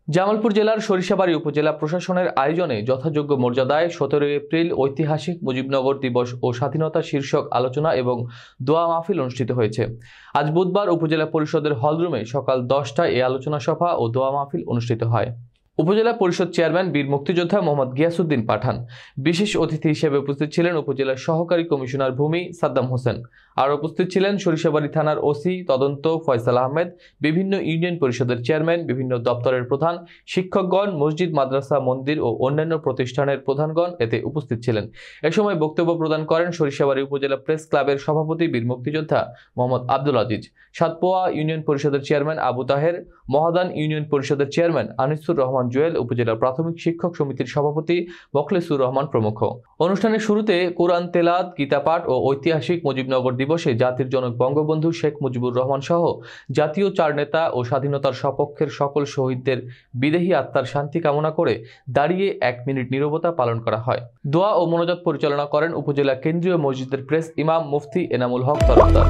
জামালপুর জেলার সরিষাবাড়ী উপজেলা প্রশাসনের আয়োজনে যথাযোগ্য মর্যাদায় 17 এপ্রিল ঐতিহাসিক মুজিবনগর দিবস ও স্বাধীনতা শীর্ষক আলোচনা এবং দোয়া মাহফিল অনুষ্ঠিত হয়েছে। আজ বুধবার উপজেলা পরিষদের হলরুমে সকাল 10টায় এই আলোচনা সভা ও দোয়া মাহফিল অনুষ্ঠিত হয়। উপজেলা পরিষদ চেয়ারম্যান বীর মুক্তিযোদ্ধা মোহাম্মদ গিয়াসউদ্দিন পাঠান, বিশেষ অতিথি হিসেবে উপস্থিত ছিলেন উপজেলার সহকারী কমিশনার ভূমি সাদ্দাম হোসেন। আর উপস্থিত ছিলেন সরিষাবাড়ী থানার ওসি তদন্ত ফয়সাল আহমেদ, বিভিন্ন ইউনিয়ন পরিষদের চেয়ারম্যান, বিভিন্ন দপ্তরের প্রধান, শিক্ষকগণ, মসজিদ, মাদ্রাসা, মন্দির ও অন্যান্য প্রতিষ্ঠানের প্রধানগণ এতে উপস্থিত ছিলেন। এ সময় বক্তব্য প্রদান করেন সরিষাবাড়ী উপজেলা প্রেস ক্লাবের সভাপতি বীর মুক্তিযোদ্ধা মোহাম্মদ আব্দুল আজিজ, সাতপোয়া ইউনিয়ন পরিষদের চেয়ারম্যান আবু তাহের, মহাদান ইউনিয়ন পরিষদের চেয়ারম্যান আনিসুর রহমান জুয়েল, উপজেলা প্রাথমিক শিক্ষক সমিতির সভাপতি মোখলেসুর রহমান প্রমুখ। অনুষ্ঠানের শুরুতে কোরআন তেলাওয়াত, গীতা পাঠ ও ঐতিহাসিক মুজিবনগর দিবসে জাতির জনক বঙ্গবন্ধু শেখ মুজিবুর রহমান সহ জাতীয় 4 নেতা ও স্বাধীনতার সপক্ষের সকল শহীদদের বিদেহী আত্মার শান্তি কামনা করে দাঁড়িয়ে 1 মিনিট নীরবতা পালন করা হয়। দোয়া ও মোনাজাত পরিচালনা করেন উপজেলা কেন্দ্রীয় মসজিদের প্রেস ইমাম মুফতি এনামুল হক তরফদার।